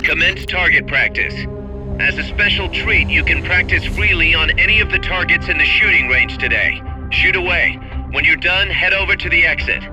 Commence target practice. As a special treat, you can practice freely on any of the targets in the shooting range today. Shoot away. When you're done, head over to the exit.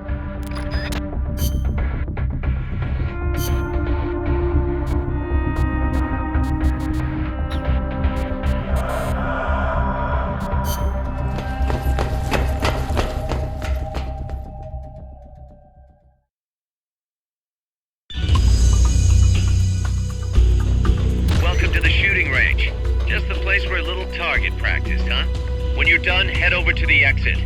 Welcome to the shooting range. Just the place for a little target practice, huh? When you're done, head over to the exit.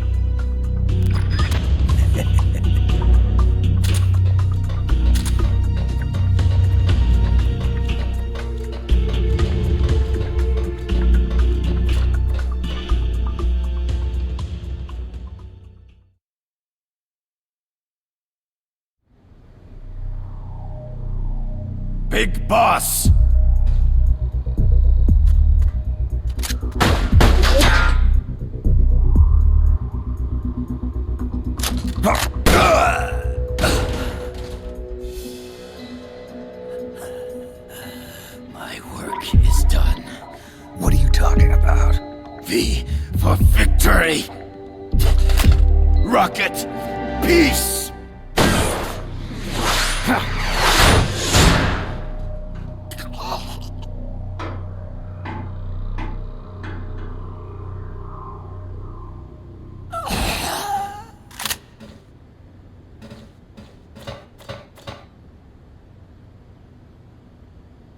Big Boss! My work is done. What are you talking about? V for victory! Rocket! Peace!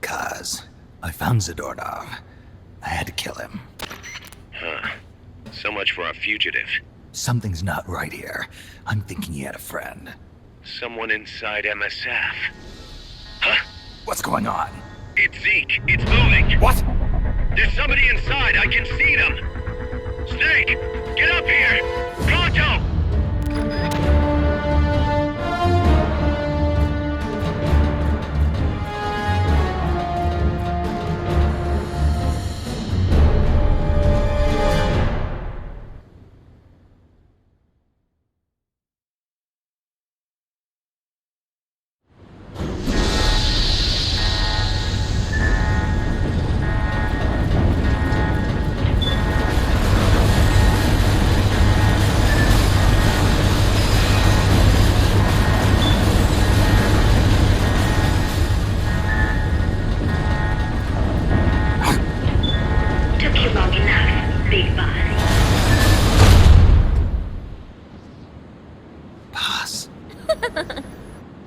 Kaz, I found Zadornov. I had to kill him. Huh. So much for our fugitive. Something's not right here. I'm thinking he had a friend. Someone inside MSF. Huh? What's going on? It's Zeke. It's moving. What? There's somebody inside. I can see them. Snake, get up here. Pronto!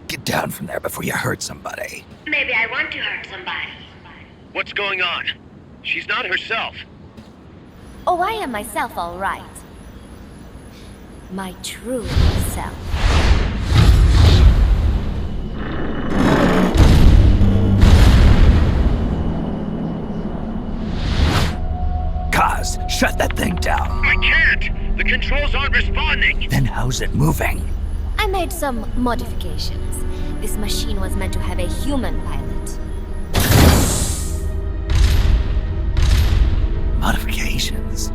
Get down from there before you hurt somebody. Maybe I want to hurt somebody. What's going on? She's not herself. Oh, I am myself, all right. My true self. Kaz, shut that thing down. I can't! The controls aren't responding! Then how's it moving? I made some modifications. This machine was meant to have a human pilot. Modifications?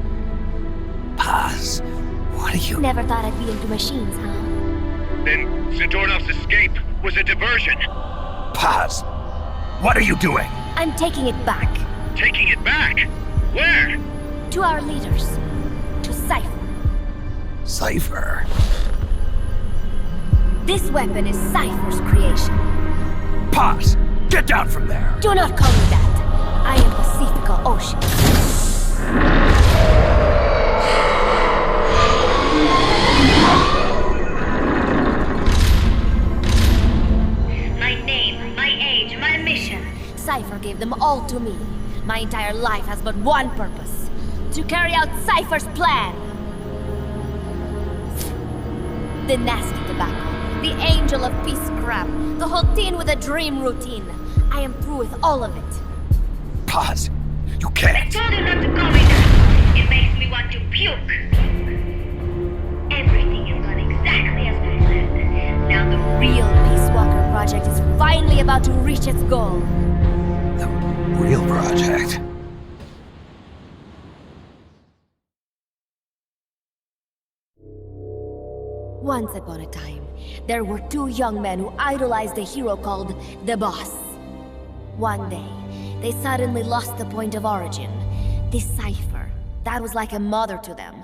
Paz, what are you... Never thought I'd be into machines, huh? Then Zadornov's escape was a diversion. Paz, what are you doing? I'm taking it back. Taking it back? Where? To our leaders. To Cypher. Cypher? This weapon is Cypher's creation. Paz, get down from there! Do not call me that. I am Pacifica Ocean. My name, my age, my mission. Cypher gave them all to me. My entire life has but one purpose. To carry out Cypher's plan. The nasty tobacco. The angel of peace scrap. The whole teen with a dream routine. I am through with all of it. Paz, you can't. I told you not to call me that. It makes me want to puke. Everything has gone exactly as we planned. Now the real Peace Walker project is finally about to reach its goal. The real project? Once upon a time, there were two young men who idolized a hero called the Boss. One day, they suddenly lost the point of origin. This Cypher, that was like a mother to them.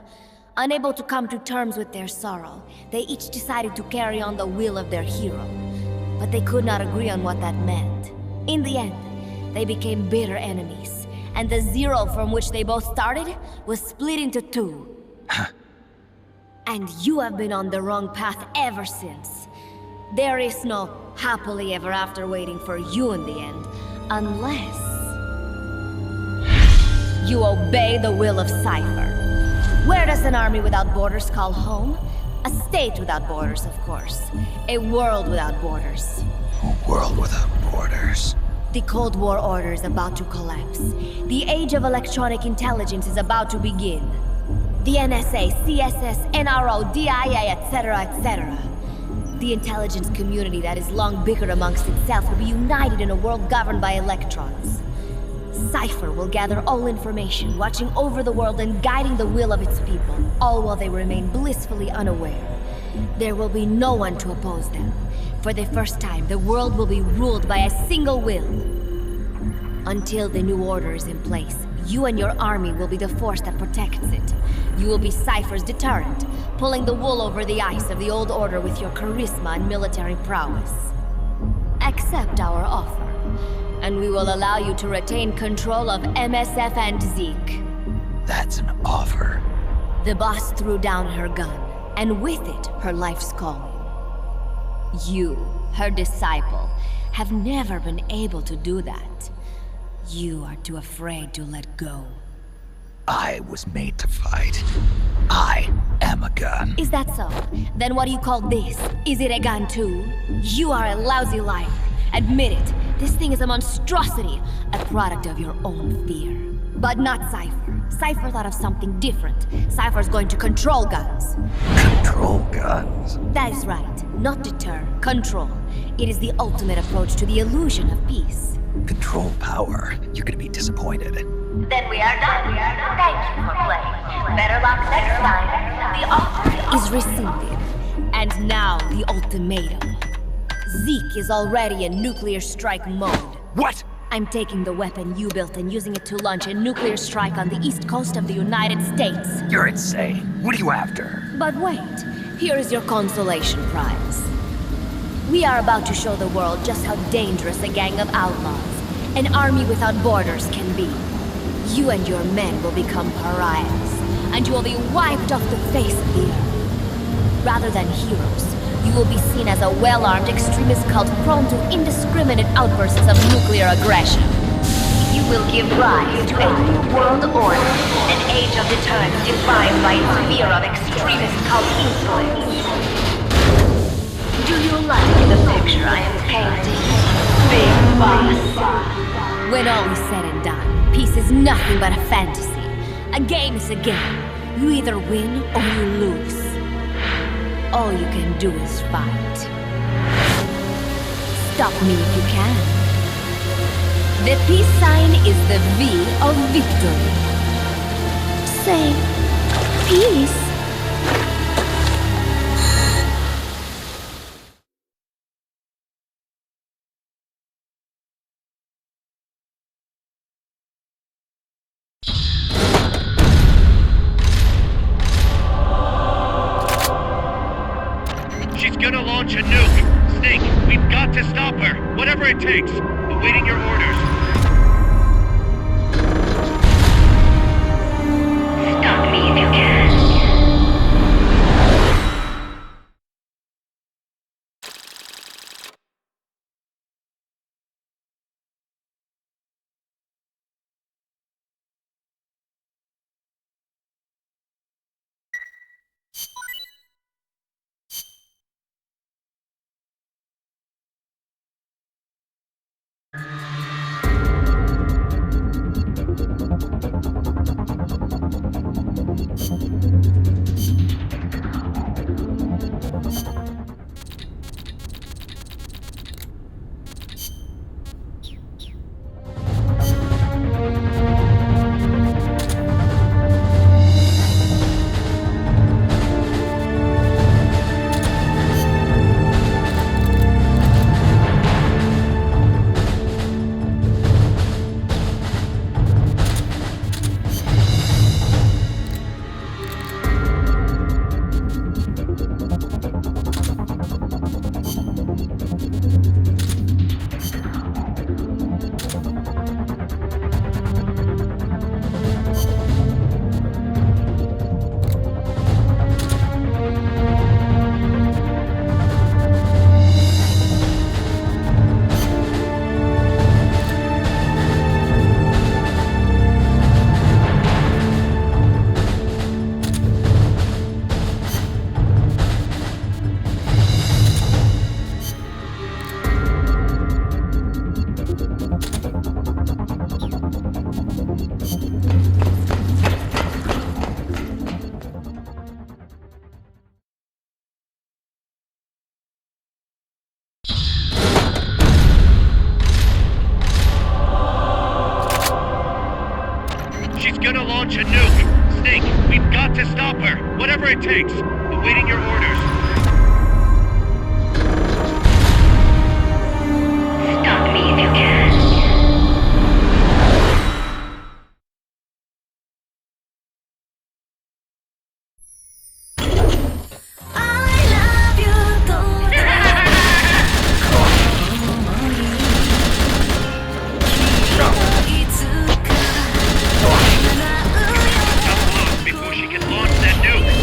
Unable to come to terms with their sorrow, they each decided to carry on the will of their hero. But they could not agree on what that meant. In the end, they became bitter enemies, and the Zero from which they both started was split into two. And you have been on the wrong path ever since. There is no happily ever after waiting for you in the end, unless you obey the will of Cypher. Where does an army without borders call home? A state without borders, of course. A world without borders. A world without borders. The Cold War order is about to collapse. The age of electronic intelligence is about to begin. The NSA, CSS, NRO, DIA, etc., etc. The intelligence community that has long bickered amongst itself will be united in a world governed by electrons. Cypher will gather all information, watching over the world and guiding the will of its people, all while they remain blissfully unaware. There will be no one to oppose them. For the first time, the world will be ruled by a single will. Until the new order is in place, you and your army will be the force that protects it. You will be Cypher's deterrent, pulling the wool over the eyes of the old order with your charisma and military prowess. Accept our offer, and we will allow you to retain control of MSF and Zeke. That's an offer. The boss threw down her gun, and with it, her life's calling. You, her disciple, have never been able to do that. You are too afraid to let go. I was made to fight. I am a gun. Is that so? Then what do you call this? Is it a gun too? You are a lousy liar. Admit it. This thing is a monstrosity, a product of your own fear. But not Cypher. Cypher thought of something different. Cypher's going to control guns. Control guns? That is right. Not deter, control. It is the ultimate approach to the illusion of peace. Control power. You're gonna be disappointed. Then we are done. Thank you for playing. Better luck next time. The offer is rescinded. And now the ultimatum. Zeke is already in nuclear strike mode. What? I'm taking the weapon you built and using it to launch a nuclear strike on the east coast of the United States. You're insane. What are you after? But wait, here is your consolation prize. We are about to show the world just how dangerous a gang of outlaws, an army without borders, can be. You and your men will become pariahs, and you will be wiped off the face of the earth. Rather than heroes, you will be seen as a well-armed extremist cult prone to indiscriminate outbursts of nuclear aggression. You will give rise to a new world order, an age of deterrence defined by its fear of extremist cult influence. Do you like the picture I am painting, Big Boss? When all is said and done, peace is nothing but a fantasy. A game is a game. You either win or you lose. All you can do is fight. Stop me if you can. The peace sign is the V of victory. Say, peace. She's gonna launch a nuke. Snake, we've got to stop her. Whatever it takes. Awaiting your orders. Stop me if you can. launch a nuke! Snake, we've got to stop her! Whatever it takes! Awaiting your orders. Stop me if you can. Before she can launch that nuke!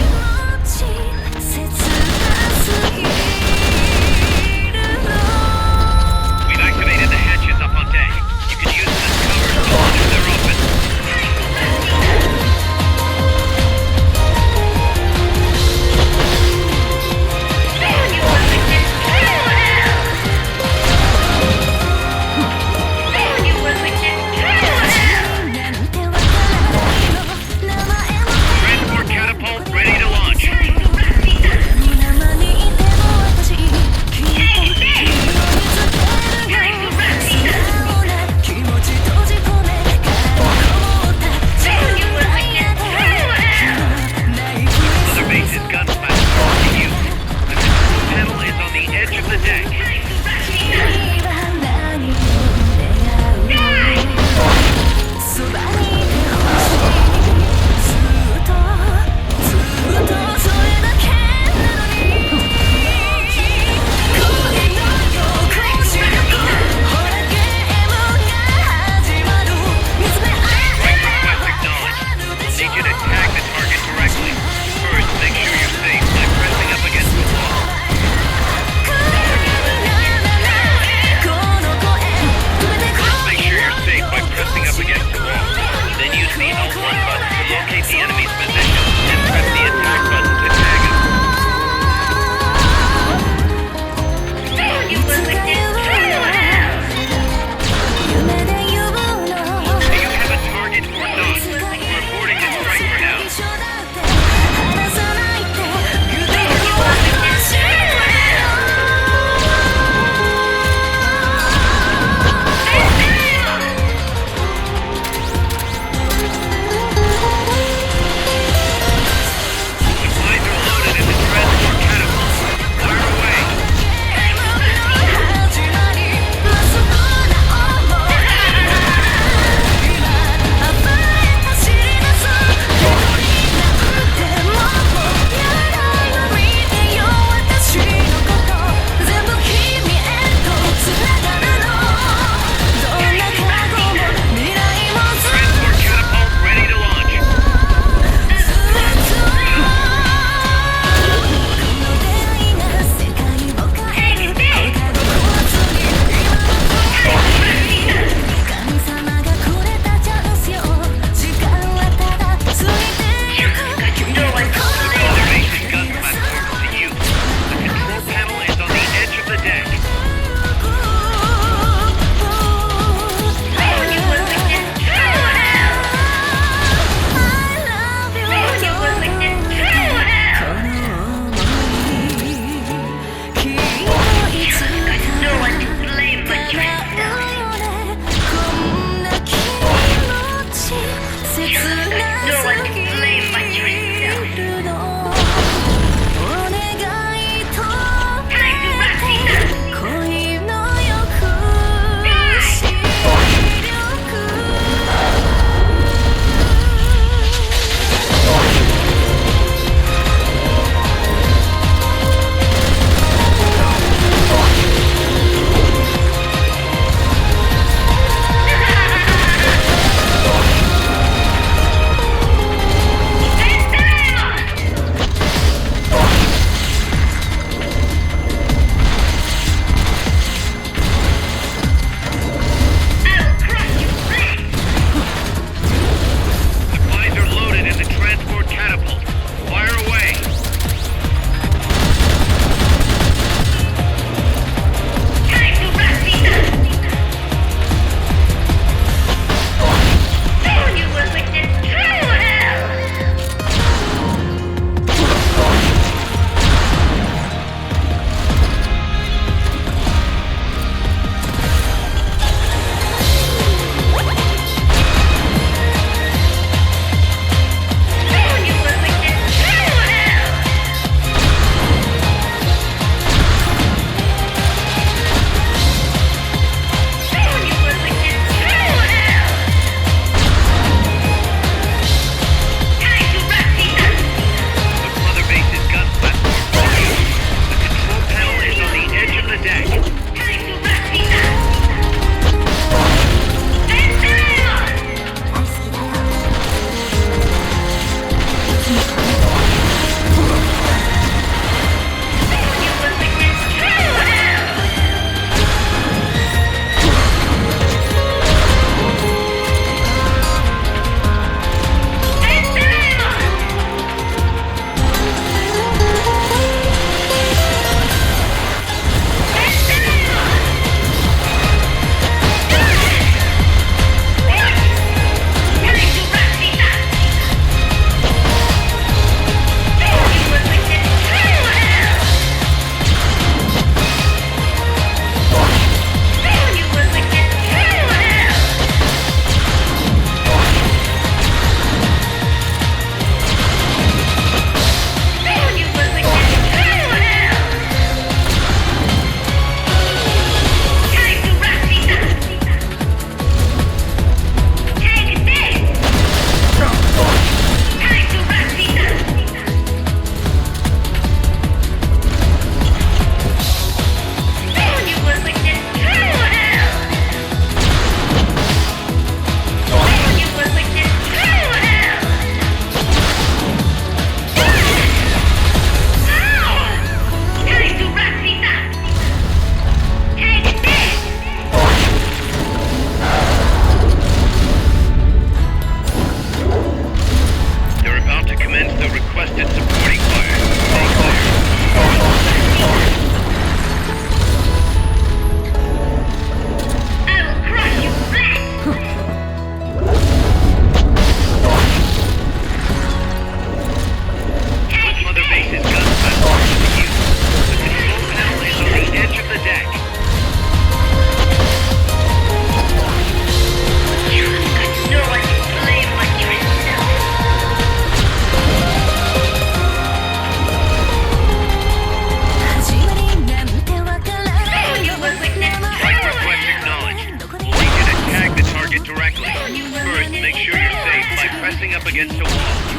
pressing up against a wall. First,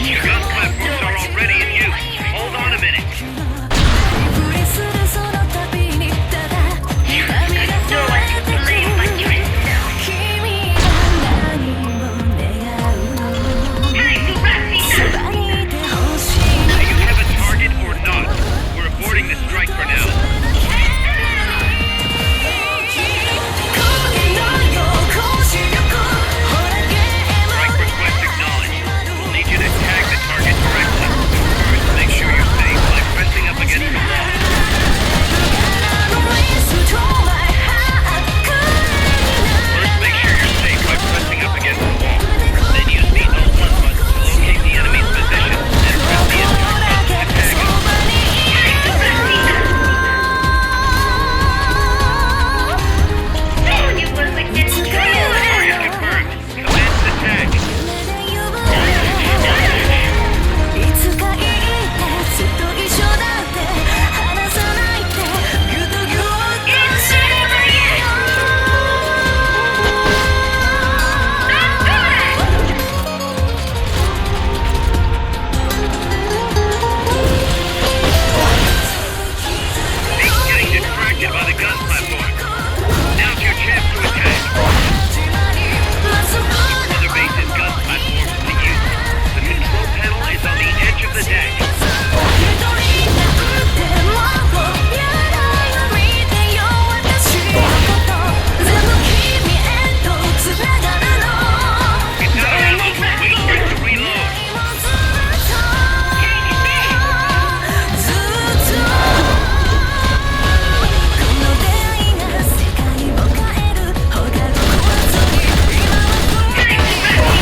your gun platforms are already in use. Hold on a minute. No one to blame but yourself. Time to wrap things up. Do you have a target or not? We're aborting the strike for now. Strike request acknowledged. We'll need you to tag the target directly. First, make sure you're safe by pressing up against the wall. First, make sure you're safe by pressing up against the wall. Then use the L1 button to locate the enemy's position and press the enter button to tag him. You will witness Target confirmed. Commence the tag. He's getting distracted by the gun platform. Now's your chance to attack. Other base's gun platforms to use. The control panel is on the edge of the deck. It's out of ammo. Wait for it to reload.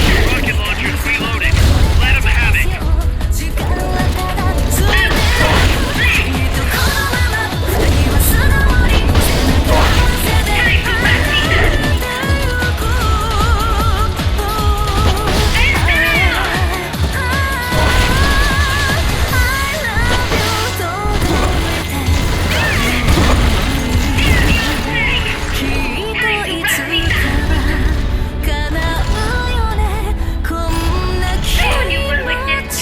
Your rocket launcher's reloaded. Let him have it. You will witness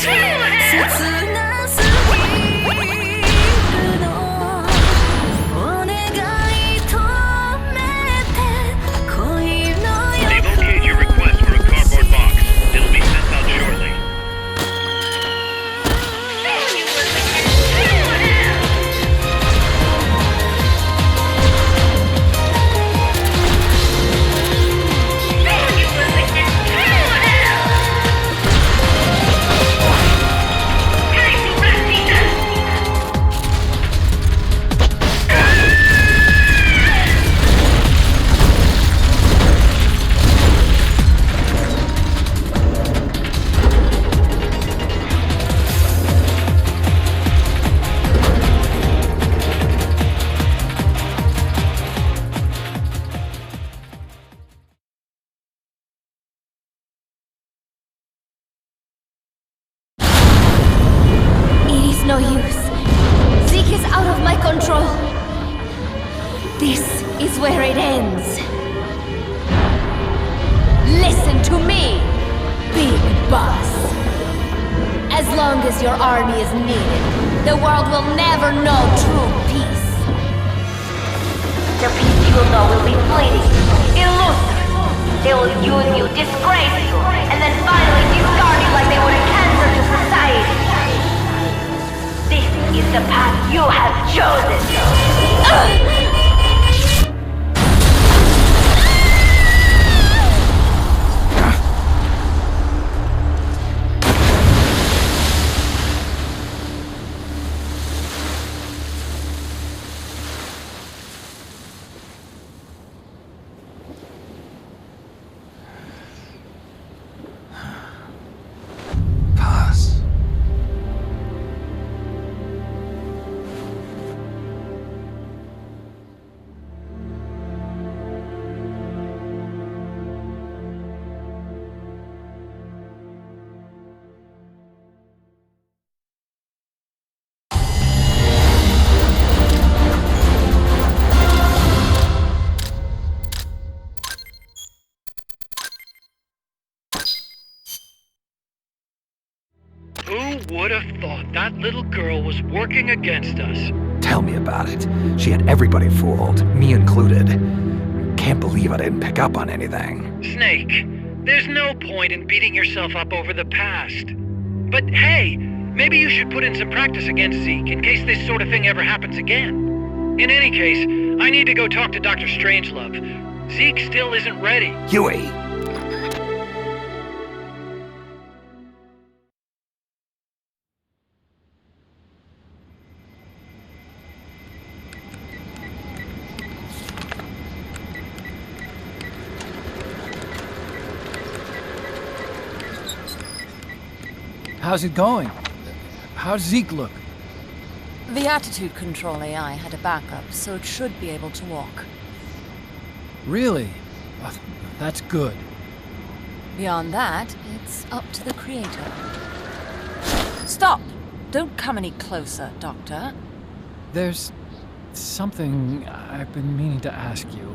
They've okayed your request for a cardboard box. It'll be sent out shortly. It is no use. Zeke is out of my control. This is where it ends. Listen to me, Big Boss. As long as your army is needed, the world will never know true peace. The peace you will know will be fleeting, elusive. They will use you, disgrace you, and then finally discard you like they would a cancer to society. This is the path you have chosen. Paz. little girl was working against us. Tell me about it. She had everybody fooled, me included. Can't believe I didn't pick up on anything. Snake, there's no point in beating yourself up over the past. But hey, maybe you should put in some practice against Zeke in case this sort of thing ever happens again. In any case, I need to go talk to Dr. Strangelove. Zeke still isn't ready. Huey! How's it going? How's Zeke look? The attitude control AI had a backup, so it should be able to walk. Really? Oh, that's good. Beyond that, it's up to the creator. Stop! Don't come any closer, Doctor. There's something I've been meaning to ask you.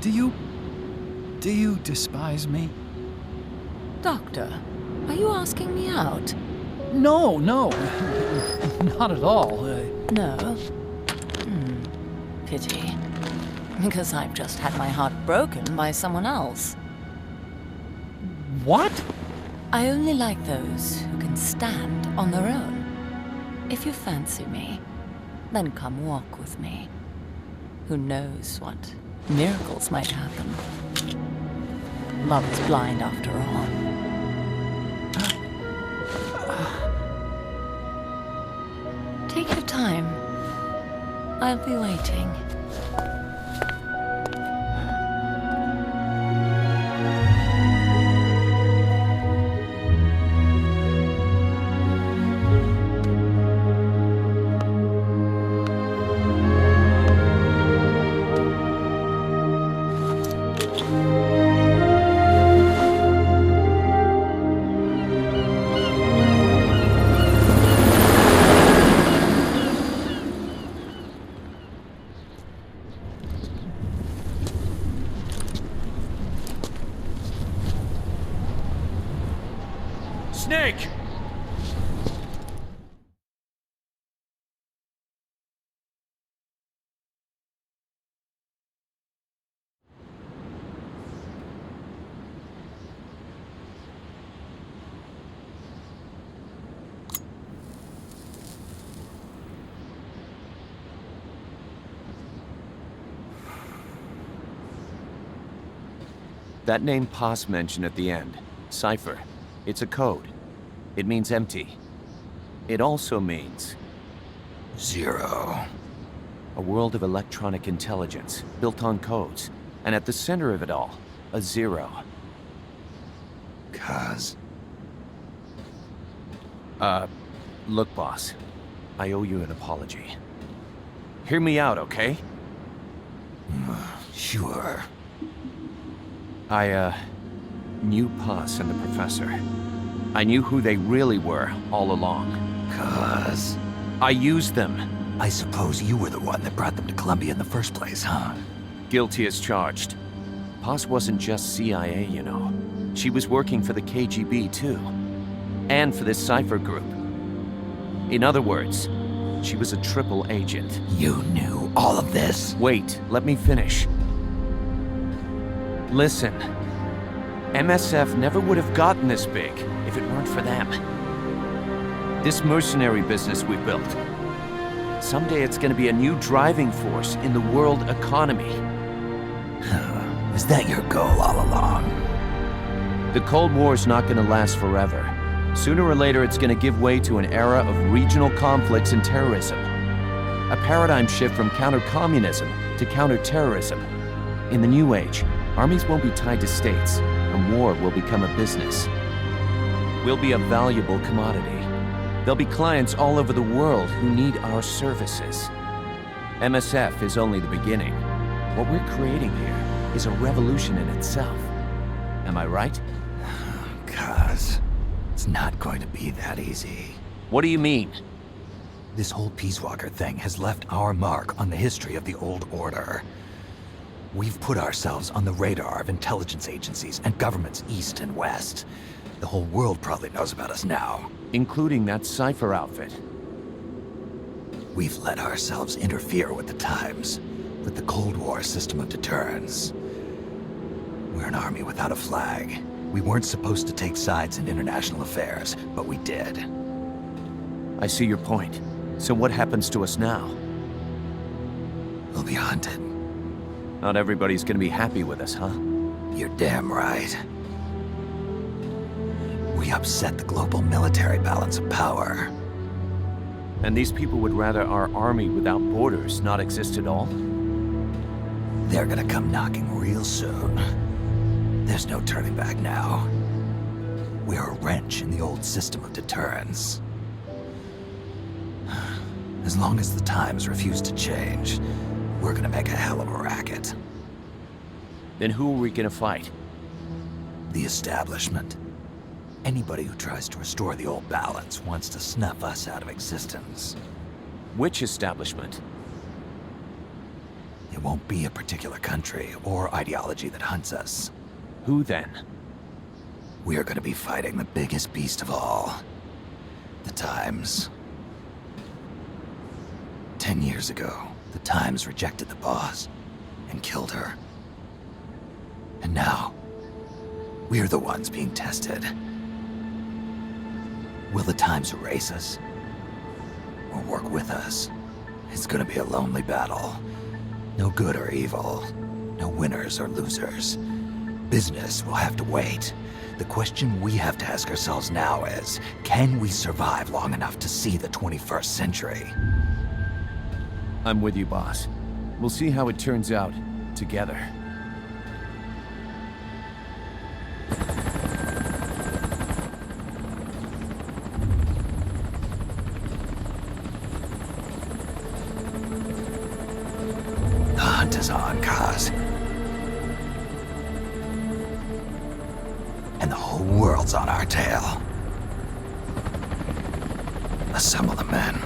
Do you despise me? Doctor, are you asking me out? No, not at all. No? Pity. Because I've just had my heart broken by someone else. What? I only like those who can stand on their own. If you fancy me, then come walk with me. Who knows what miracles might happen. Love is blind after all. Take your time. I'll be waiting. Snake! That name Paz mentioned at the end, Cipher, it's a code. It means empty. It also means... Zero. a world of electronic intelligence, built on codes. And at the center of it all, a zero. Cuz... Look, boss. I owe you an apology. Hear me out, okay? Sure. I, knew Paz and the Professor. I knew who they really were all along. Cuz... I used them. I suppose you were the one that brought them to Columbia in the first place, huh? Guilty as charged. Paz wasn't just CIA, you know. She was working for the KGB, too. And for this Cipher group. In other words, she was a triple agent. You knew all of this? Wait, let me finish. Listen. MSF never would have gotten this big if it weren't for them. This mercenary business we built. Someday it's gonna be a new driving force in the world economy. Is that your goal all along? The Cold War's not gonna last forever. Sooner or later it's gonna give way to an era of regional conflicts and terrorism. A paradigm shift from counter-communism to counter-terrorism. In the new age, armies won't be tied to states, and war will become a business. We'll be a valuable commodity. There'll be clients all over the world who need our services. MSF is only the beginning. What we're creating here is a revolution in itself. Am I right? Cuz... it's not going to be that easy. What do you mean? This whole Peace Walker thing has left our mark on the history of the Old Order. We've put ourselves on the radar of intelligence agencies and governments east and west. The whole world probably knows about us now. Including that Cypher outfit. We've let ourselves interfere with the times, with the Cold War system of deterrence. We're an army without a flag. We weren't supposed to take sides in international affairs, but we did. I see your point. So what happens to us now? We'll be hunted. Not everybody's gonna be happy with us, huh? You're damn right. We upset the global military balance of power. And these people would rather our army without borders not exist at all? They're gonna come knocking real soon. There's no turning back now. We're a wrench in the old system of deterrence. As long as the times refuse to change, we're gonna make a hell of a racket. Then who are we gonna fight? The establishment. Anybody who tries to restore the old balance wants to snuff us out of existence. Which establishment? It won't be a particular country or ideology that hunts us. Who then? We're gonna be fighting the biggest beast of all. The Times. 10 years ago, the Times rejected the boss and killed her. And now, we're the ones being tested. Will the Times erase us? Or work with us? It's gonna be a lonely battle. No good or evil. No winners or losers. Business will have to wait. The question we have to ask ourselves now is, can we survive long enough to see the 21st century? I'm with you, boss. We'll see how it turns out, together. The hunt is on, Kaz. And the whole world's on our tail. Assemble the men.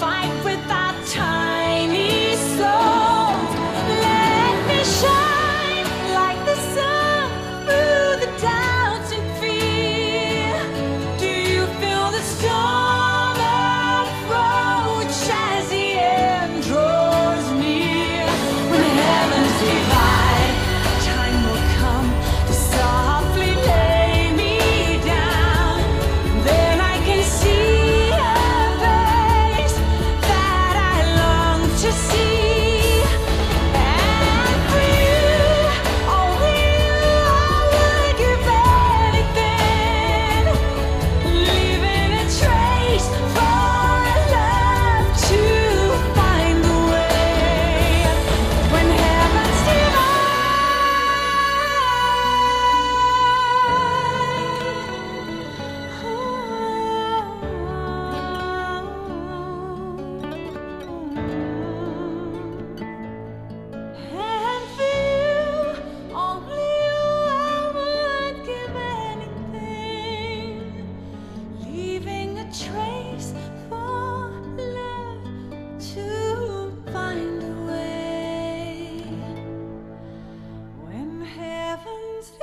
fight with our tiny souls. Let me shine like the sun through the doubts and fear. Do you feel the storm approach as the end draws near? When heavens divide, time will come to softly lay me down. Then I can see a face that I long to see. And for you, only you, I would give anything, leaving a trace for love to find the way. When heavens and for you, only you, I would give anything, leaving a trace for love to find a way. When heavens divide.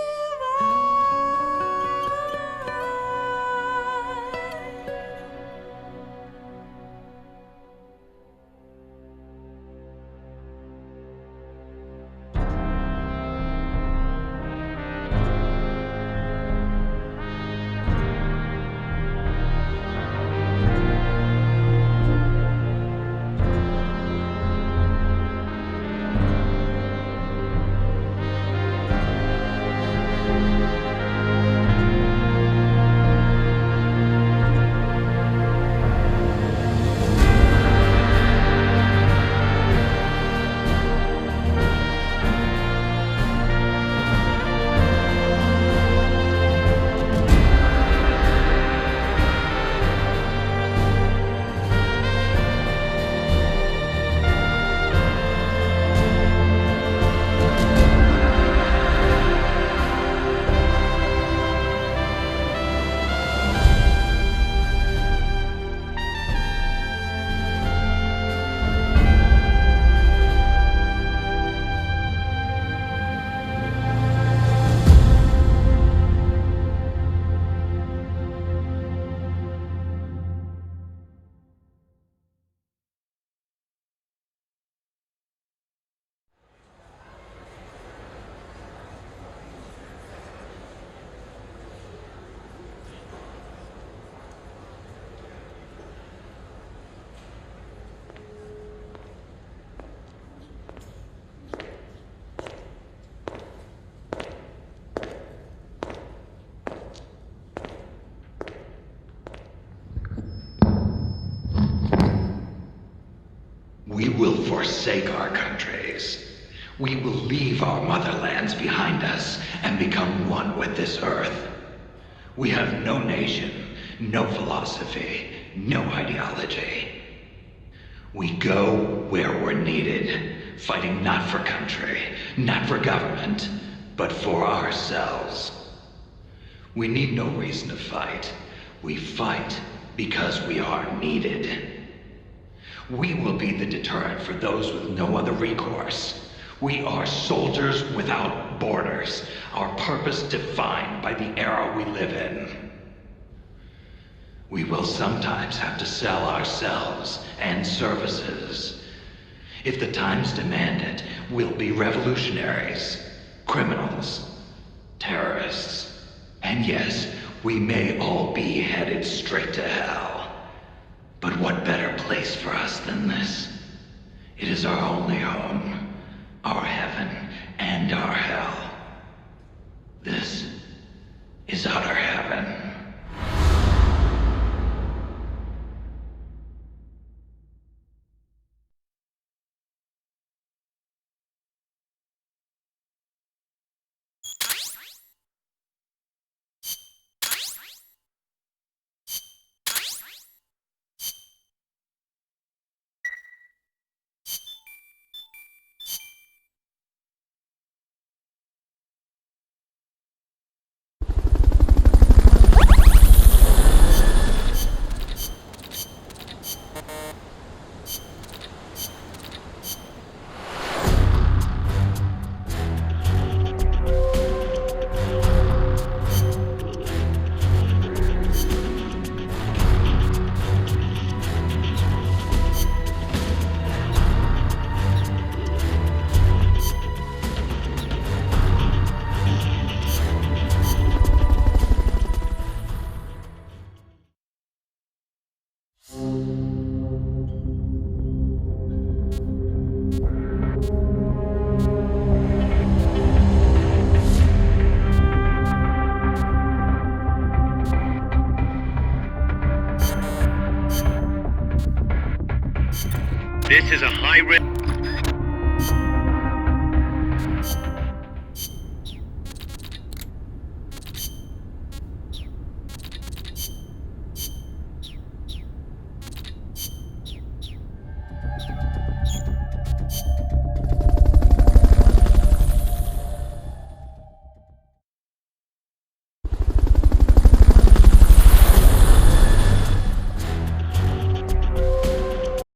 We will forsake our countries. We will leave our motherlands behind us and become one with this earth. We have no nation, no philosophy, no ideology. We go where we're needed, fighting not for country, not for government, but for ourselves. We need no reason to fight. We fight because we are needed. We will be the deterrent for those with no other recourse. We are soldiers without borders, our purpose defined by the era we live in. We will sometimes have to sell ourselves and services. If the times demand it, we'll be revolutionaries, criminals, terrorists, and yes, we may all be headed straight to hell. But what better place for us than this? It is our only home, our heaven and our hell. This is utter heaven. This is a high-risk...